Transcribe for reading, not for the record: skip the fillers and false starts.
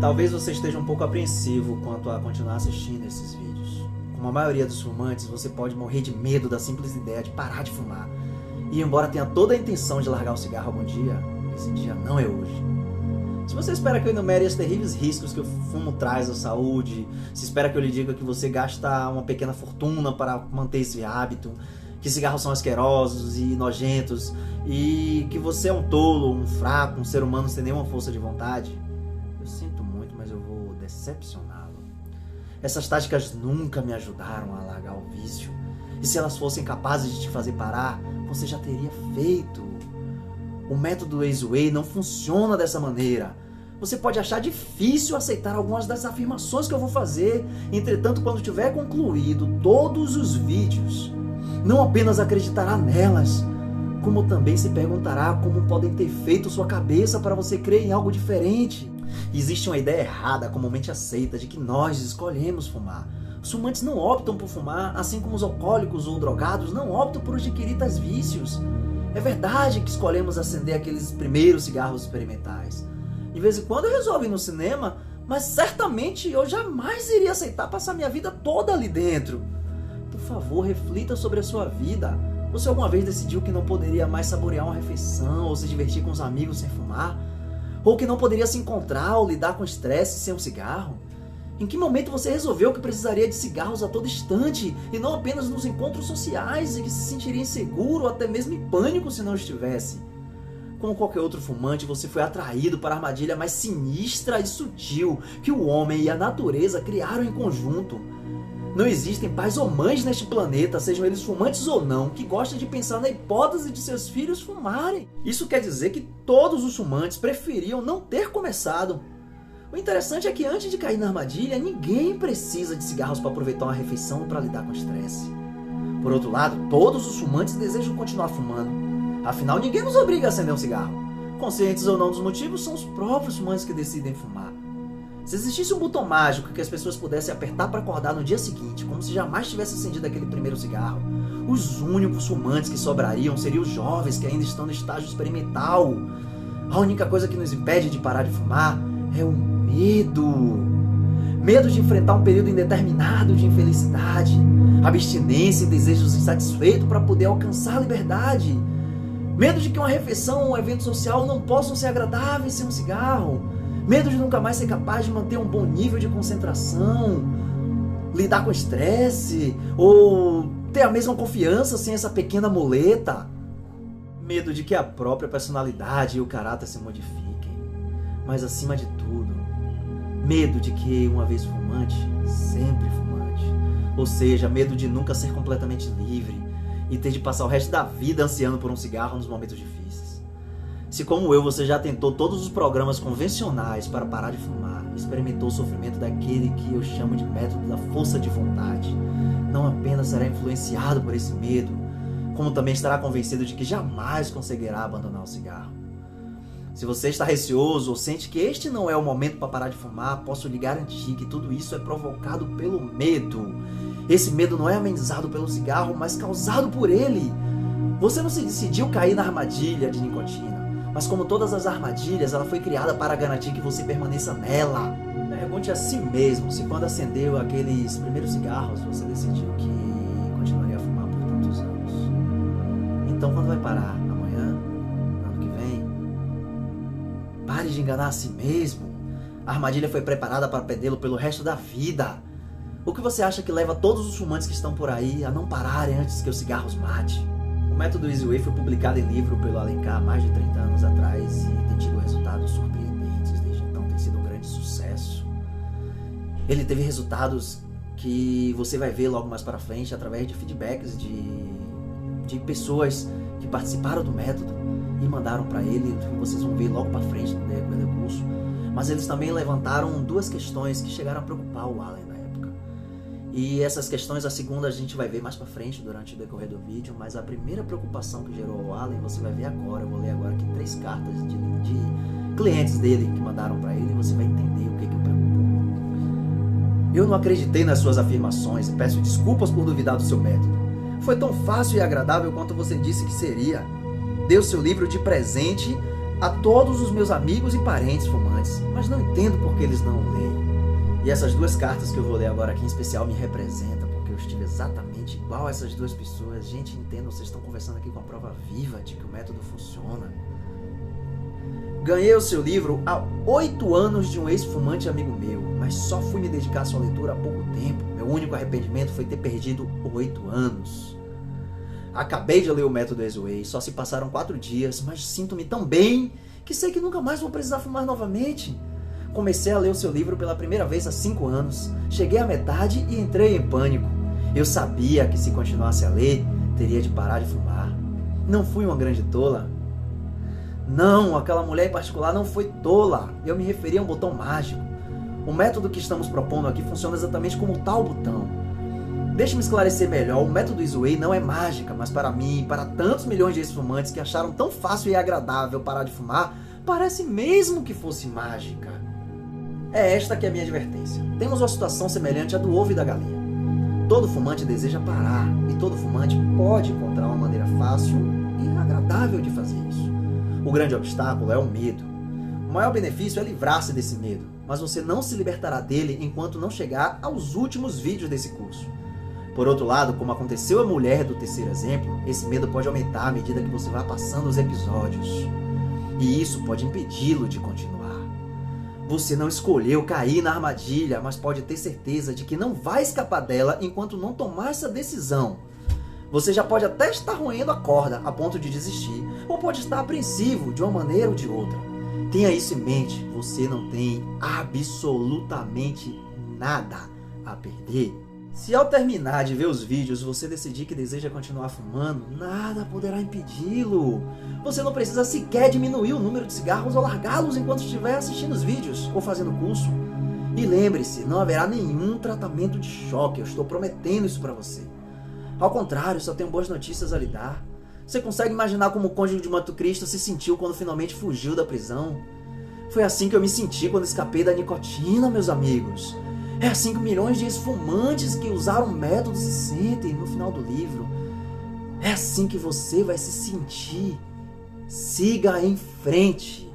Talvez você esteja um pouco apreensivo quanto a continuar assistindo esses vídeos. Como a maioria dos fumantes, você pode morrer de medo da simples ideia de parar de fumar. E embora tenha toda a intenção de largar o cigarro algum dia, esse dia não é hoje. Se você espera que eu enumere os terríveis riscos que o fumo traz à saúde, se espera que eu lhe diga que você gasta uma pequena fortuna para manter esse hábito, que cigarros são asquerosos e nojentos, e que você é um tolo, um fraco, um ser humano sem nenhuma força de vontade, eu sinto muito, mas eu vou decepcioná-lo. Essas táticas nunca me ajudaram a largar o vício, e se elas fossem capazes de te fazer parar, você já teria feito. O método Easy Way não funciona dessa maneira. Você pode achar difícil aceitar algumas das afirmações que eu vou fazer, entretanto, quando tiver concluído todos os vídeos, não apenas acreditará nelas, como também se perguntará como podem ter feito sua cabeça para você crer em algo diferente. Existe uma ideia errada, comumente aceita, de que nós escolhemos fumar. Os fumantes não optam por fumar, assim como os alcoólicos ou drogados não optam por adquirir tais vícios. É verdade que escolhemos acender aqueles primeiros cigarros experimentais. De vez em quando eu resolvo ir no cinema, mas certamente eu jamais iria aceitar passar minha vida toda ali dentro. Por favor, reflita sobre a sua vida. Você alguma vez decidiu que não poderia mais saborear uma refeição ou se divertir com os amigos sem fumar? Ou que não poderia se encontrar ou lidar com estresse sem um cigarro? Em que momento você resolveu que precisaria de cigarros a todo instante e não apenas nos encontros sociais e que se sentiria inseguro ou até mesmo em pânico se não estivesse? Como qualquer outro fumante, você foi atraído para a armadilha mais sinistra e sutil que o homem e a natureza criaram em conjunto. Não existem pais ou mães neste planeta, sejam eles fumantes ou não, que gostem de pensar na hipótese de seus filhos fumarem. Isso quer dizer que todos os fumantes preferiam não ter começado. O interessante é que antes de cair na armadilha, ninguém precisa de cigarros para aproveitar uma refeição ou para lidar com o estresse. Por outro lado, todos os fumantes desejam continuar fumando. Afinal, ninguém nos obriga a acender um cigarro. Conscientes ou não dos motivos, são os próprios fumantes que decidem fumar. Se existisse um botão mágico que as pessoas pudessem apertar para acordar no dia seguinte, como se jamais tivesse acendido aquele primeiro cigarro, os únicos fumantes que sobrariam seriam os jovens que ainda estão no estágio experimental. A única coisa que nos impede de parar de fumar é o medo. Medo de enfrentar um período indeterminado de infelicidade, abstinência e desejos insatisfeitos para poder alcançar a liberdade. Medo de que uma refeição ou um evento social não possam ser agradáveis sem um cigarro. Medo de nunca mais ser capaz de manter um bom nível de concentração, lidar com estresse ou ter a mesma confiança sem essa pequena muleta. Medo de que a própria personalidade e o caráter se modifiquem. Mas acima de tudo, medo de que, uma vez fumante, sempre fumante. Ou seja, medo de nunca ser completamente livre e ter de passar o resto da vida ansiando por um cigarro nos momentos difíceis. Se, como eu, você já tentou todos os programas convencionais para parar de fumar, experimentou o sofrimento daquele que eu chamo de método da força de vontade, não apenas será influenciado por esse medo, como também estará convencido de que jamais conseguirá abandonar o cigarro. Se você está receoso ou sente que este não é o momento para parar de fumar, posso lhe garantir que tudo isso é provocado pelo medo. Esse medo não é amenizado pelo cigarro, mas causado por ele. Você não se decidiu cair na armadilha de nicotina, mas como todas as armadilhas, ela foi criada para garantir que você permaneça nela. Pergunte a si mesmo se quando acendeu aqueles primeiros cigarros, você decidiu que continuaria a fumar por tantos anos. Então quando vai parar? Amanhã? Ano que vem? Pare de enganar a si mesmo. A armadilha foi preparada para prendê-lo pelo resto da vida. O que você acha que leva todos os fumantes que estão por aí a não pararem antes que os cigarros matem? O método Easy Way foi publicado em livro pelo Alencar há mais de 30 anos atrás e tem tido resultados surpreendentes. Desde então tem sido um grande sucesso. Ele teve resultados que você vai ver logo mais para frente através de feedbacks de pessoas que participaram do método e mandaram para ele, que vocês vão ver logo para frente no decorrer do curso. Mas eles também levantaram duas questões que chegaram a preocupar o Allen na época. E essas questões, a segunda a gente vai ver mais para frente durante o decorrer do vídeo, mas a primeira preocupação que gerou o Allen você vai ver agora. Eu vou ler agora aqui 3 cartas de clientes dele que mandaram para ele e você vai entender o que o preocupou. Eu não acreditei nas suas afirmações e peço desculpas por duvidar do seu método. Foi tão fácil e agradável quanto você disse que seria. Deu seu livro de presente a todos os meus amigos e parentes fumantes. fumantes, mas não entendo por que eles não o leem. E essas duas cartas que eu vou ler agora aqui em especial me representam, porque eu estive exatamente igual a essas duas pessoas. Gente, entendo, vocês estão conversando aqui com a prova viva de que o método funciona. Ganhei o seu livro há 8 anos de um ex-fumante amigo meu, mas só fui me dedicar à sua leitura há pouco tempo. Meu único arrependimento foi ter perdido 8 anos. Acabei de ler o método Ezway, só se passaram 4 dias, mas sinto-me tão bem que sei que nunca mais vou precisar fumar novamente. Comecei a ler o seu livro pela primeira vez há 5 anos. Cheguei à metade e entrei em pânico. Eu sabia que se continuasse a ler, teria de parar de fumar. Não fui uma grande tola. Não, aquela mulher em particular não foi tola. Eu me referi a um botão mágico. O método que estamos propondo aqui funciona exatamente como tal botão. Deixe-me esclarecer melhor, o método Ezway não é mágica, mas para mim, para tantos milhões de ex-fumantes que acharam tão fácil e agradável parar de fumar, parece mesmo que fosse mágica. É esta que é a minha advertência. Temos uma situação semelhante à do ovo e da galinha. Todo fumante deseja parar, e todo fumante pode encontrar uma maneira fácil e agradável de fazer isso. O grande obstáculo é o medo. O maior benefício é livrar-se desse medo, mas você não se libertará dele enquanto não chegar aos últimos vídeos desse curso. Por outro lado, como aconteceu à mulher do terceiro exemplo, esse medo pode aumentar à medida que você vai passando os episódios. E isso pode impedi-lo de continuar. Você não escolheu cair na armadilha, mas pode ter certeza de que não vai escapar dela enquanto não tomar essa decisão. Você já pode até estar roendo a corda a ponto de desistir, ou pode estar apreensivo de uma maneira ou de outra. Tenha isso em mente, você não tem absolutamente nada a perder. Se ao terminar de ver os vídeos você decidir que deseja continuar fumando, nada poderá impedi-lo. Você não precisa sequer diminuir o número de cigarros ou largá-los enquanto estiver assistindo os vídeos ou fazendo o curso. E lembre-se, não haverá nenhum tratamento de choque, eu estou prometendo isso para você. Ao contrário, só tenho boas notícias a lhe dar. Você consegue imaginar como o cônjuge de Montecristo se sentiu quando finalmente fugiu da prisão? Foi assim que eu me senti quando escapei da nicotina, meus amigos. É assim que milhões de ex-fumantes que usaram o método se sentem no final do livro. É assim que você vai se sentir. Siga em frente.